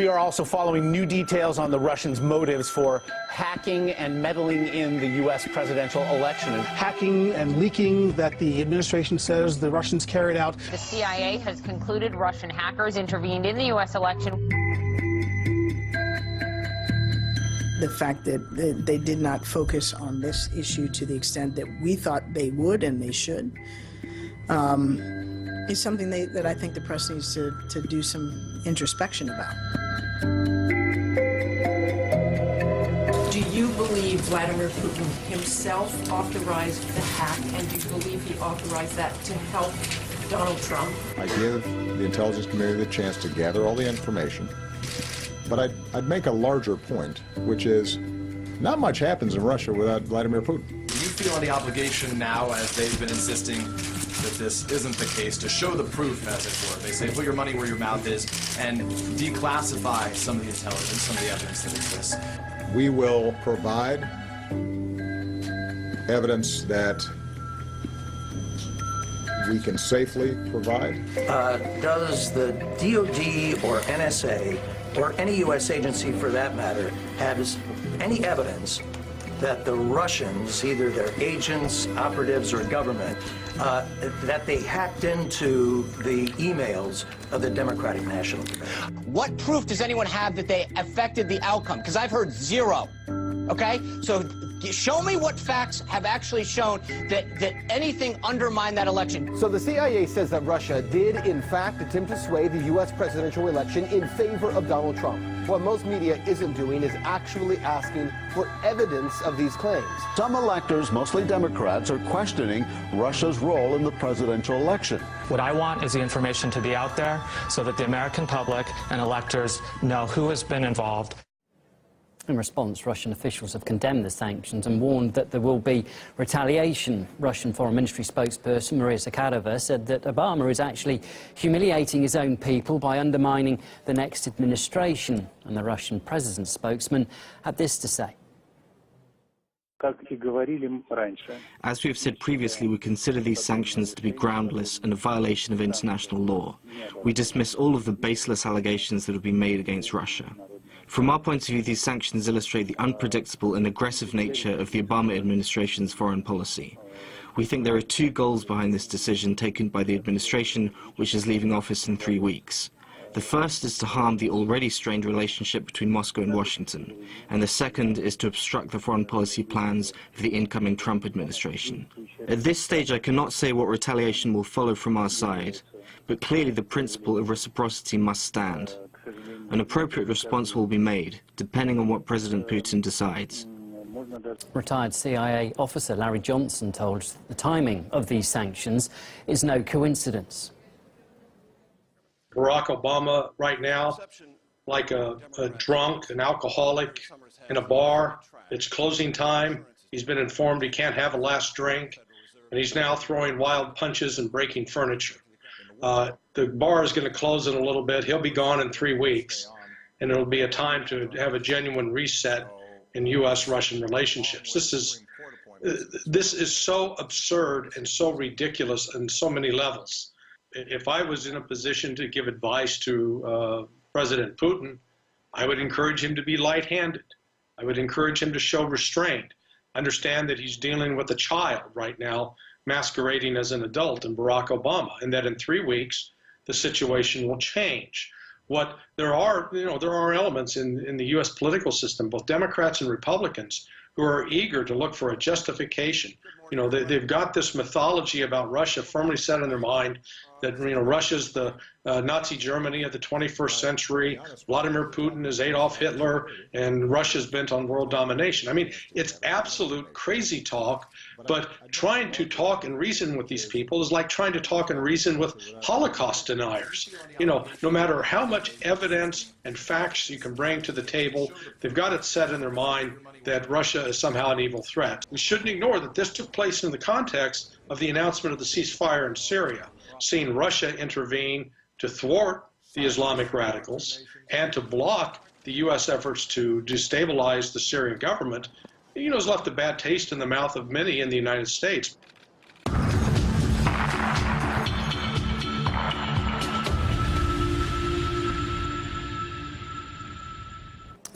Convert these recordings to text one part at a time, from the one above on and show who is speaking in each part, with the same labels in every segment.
Speaker 1: We are also following new details on the Russians' motives for hacking and meddling in the U.S. presidential election.
Speaker 2: Hacking and leaking that the administration says the Russians carried out.
Speaker 3: The CIA has concluded Russian hackers intervened in the U.S. election.
Speaker 4: The fact that they did not focus on this issue to the extent that we thought they would and they should is something that I think the press needs to do some introspection about.
Speaker 5: Do you believe Vladimir Putin himself authorized the hack, and do you believe he authorized that to help Donald Trump?
Speaker 6: I give the intelligence community the chance to gather all the information, but I'd make a larger point, which is not much happens in Russia without Vladimir Putin.
Speaker 7: Do you feel any obligation now, as they've been insisting that this isn't the case, to show the proof, as it were? They say put your money where your mouth is and declassify some of the intelligence, some of the evidence that exists.
Speaker 6: We will provide evidence that we can safely provide.
Speaker 8: Does the DOD or NSA, or any U.S. agency for that matter, has any evidence that the Russians, either their agents, operatives, or government, that they hacked into the emails of the Democratic National Committee?
Speaker 9: What proof does anyone have that they affected the outcome? Because I've heard zero, okay? So show me what facts have actually shown that anything undermined that election.
Speaker 10: So the CIA says that Russia did, in fact, attempt to sway the U.S. presidential election in favor of Donald Trump. What most media isn't doing is actually asking for evidence of these claims.
Speaker 11: Some electors, mostly Democrats, are questioning Russia's role in the presidential election.
Speaker 12: What I want is the information to be out there so that the American public and electors know who has been involved.
Speaker 13: In response, Russian officials have condemned the sanctions and warned that there will be retaliation. Russian Foreign Ministry spokesperson Maria Zakharova said that Obama is actually humiliating his own people by undermining the next administration. And the Russian president's spokesman had this to say.
Speaker 14: As we have said previously, we consider these sanctions to be groundless and a violation of international law. We dismiss all of the baseless allegations that have been made against Russia. From our point of view, these sanctions illustrate the unpredictable and aggressive nature of the Obama administration's foreign policy. We think there are two goals behind this decision taken by the administration, which is leaving office in 3 weeks. The first is to harm the already strained relationship between Moscow and Washington, and the second is to obstruct the foreign policy plans of the incoming Trump administration. At this stage, I cannot say what retaliation will follow from our side, but clearly the principle of reciprocity must stand. An appropriate response will be made, depending on what President Putin decides.
Speaker 13: Retired CIA officer Larry Johnson told us the timing of these sanctions is no coincidence.
Speaker 15: Barack Obama right now, like a drunk, an alcoholic in a bar. It's closing time. He's been informed he can't have a last drink, and he's now throwing wild punches and breaking furniture. The bar is going to close in a little bit. He'll be gone in 3 weeks, and it'll be a time to have a genuine reset in U.S.-Russian relationships. This is so absurd and so ridiculous on so many levels. If I was in a position to give advice to President Putin, I would encourage him to be light-handed. I would encourage him to show restraint. Understand that he's dealing with a child right now, masquerading as an adult in Barack Obama, and that in 3 weeks the situation will change. There are elements in the U.S. political system, both Democrats and Republicans, who are eager to look for a justification. They've got this mythology about Russia firmly set in their mind that Russia's the Nazi Germany of the 21st century, Vladimir Putin is Adolf Hitler, and Russia's bent on world domination. I mean, it's absolute crazy talk, but trying to talk and reason with these people is like trying to talk and reason with Holocaust deniers. No matter how much evidence and facts you can bring to the table, they've got it set in their mind that Russia is somehow an evil threat. We shouldn't ignore that this took place in the context of the announcement of the ceasefire in Syria, seeing Russia intervene to thwart the Islamic radicals and to block the U.S. efforts to destabilize the Syrian government, has left a bad taste in the mouth of many in the United States.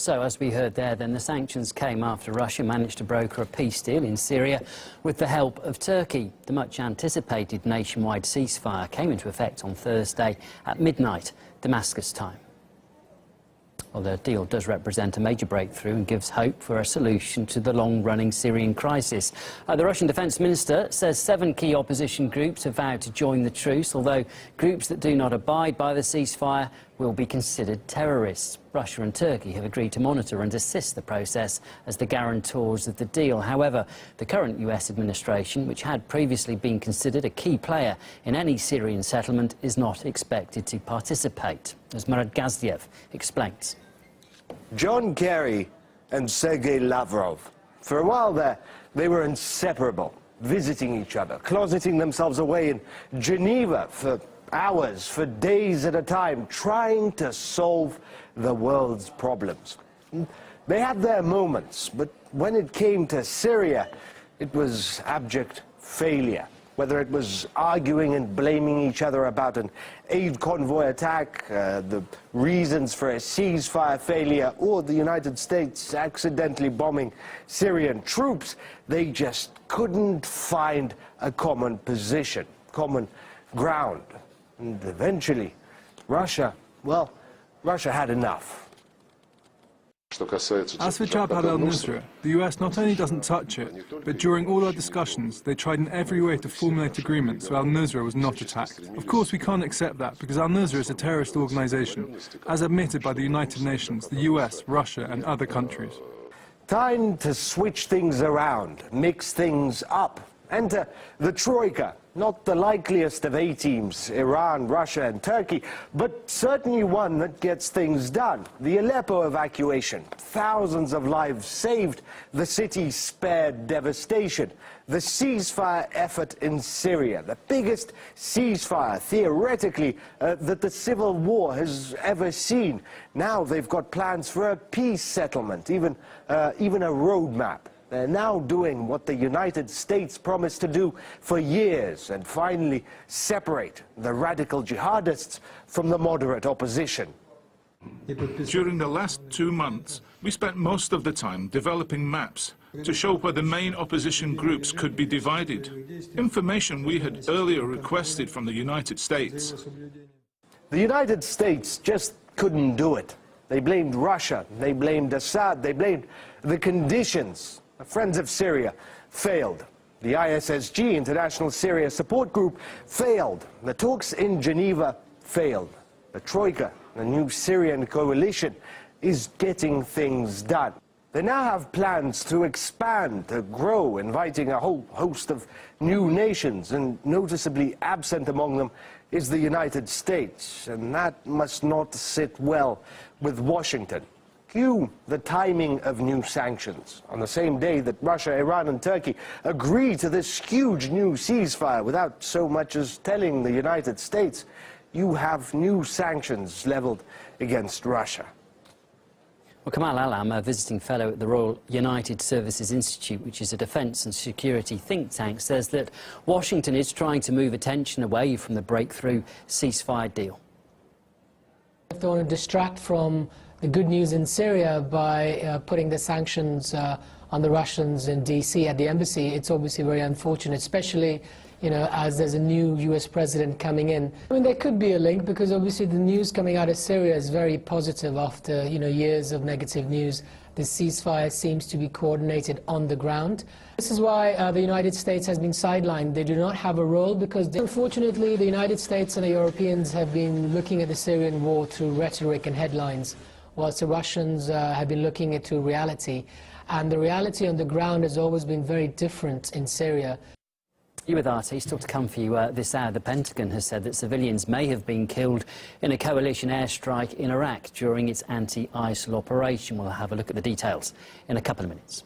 Speaker 13: So, as we heard there, then the sanctions came after Russia managed to broker a peace deal in Syria with the help of Turkey. The much-anticipated nationwide ceasefire came into effect on Thursday at midnight, Damascus time. Well, the deal does represent a major breakthrough and gives hope for a solution to the long-running Syrian crisis. The Russian Defence Minister says 7 key opposition groups have vowed to join the truce, although groups that do not abide by the ceasefire will be considered terrorists. Russia and Turkey have agreed to monitor and assist the process as the guarantors of the deal. However, the current US administration, which had previously been considered a key player in any Syrian settlement, is not expected to participate, as Murad Gaziev explains.
Speaker 16: John Kerry and Sergei Lavrov, for a while there, they were inseparable, visiting each other, closeting themselves away in Geneva for hours, for days at a time, trying to solve the world's problems. They had their moments, but when it came to Syria, it was abject failure. Whether it was arguing and blaming each other about an aid convoy attack, the reasons for a ceasefire failure, or the United States accidentally bombing Syrian troops, they just couldn't find a common position, common ground. And eventually, Russia had enough.
Speaker 17: As for Jabhat al-Nusra, the US not only doesn't touch it, but during all our discussions, they tried in every way to formulate agreements so al-Nusra was not attacked. Of course, we can't accept that because al-Nusra is a terrorist organization, as admitted by the United Nations, the US, Russia, and other countries.
Speaker 16: Time to switch things around, mix things up. Enter the Troika, not the likeliest of A-teams, Iran, Russia and Turkey, but certainly one that gets things done. The Aleppo evacuation, thousands of lives saved, the city spared devastation. The ceasefire effort in Syria, the biggest ceasefire, theoretically, that the civil war has ever seen. Now they've got plans for a peace settlement, even a roadmap. They're now doing what the United States promised to do for years and finally separate the radical jihadists from the moderate opposition.
Speaker 18: During the last 2 months, we spent most of the time developing maps to show where the main opposition groups could be divided, information we had earlier requested from the United States.
Speaker 16: The United States just couldn't do it. They blamed Russia, they blamed Assad, they blamed the conditions. The Friends of Syria failed. The ISSG, International Syria Support Group, failed. The talks in Geneva failed. The Troika, the new Syrian coalition, is getting things done. They now have plans to expand, to grow, inviting a whole host of new nations, and noticeably absent among them is the United States, and that must not sit well with Washington. Cue the timing of new sanctions. On the same day that Russia, Iran and Turkey agree to this huge new ceasefire without so much as telling the United States, you have new sanctions leveled against Russia.
Speaker 13: Well, Kamal Alam, a visiting fellow at the Royal United Services Institute, which is a defence and security think tank, says that Washington is trying to move attention away from the breakthrough ceasefire deal.
Speaker 19: If they want to distract from the good news in Syria by putting the sanctions on the Russians in D.C. at the embassy, it's obviously very unfortunate, especially, you know, as there's a new U.S. president coming in. I mean, there could be a link because obviously the news coming out of Syria is very positive after, you know, years of negative news. The ceasefire seems to be coordinated on the ground. This is why the United States has been sidelined. They do not have a role because, unfortunately, the United States and the Europeans have been looking at the Syrian war through rhetoric and headlines, whilst the Russians have been looking at reality. And the reality on the ground has always been very different in Syria.
Speaker 13: You with RT, still to come for you this hour. The Pentagon has said that civilians may have been killed in a coalition airstrike in Iraq during its anti-ISIL operation. We'll have a look at the details in a couple of minutes.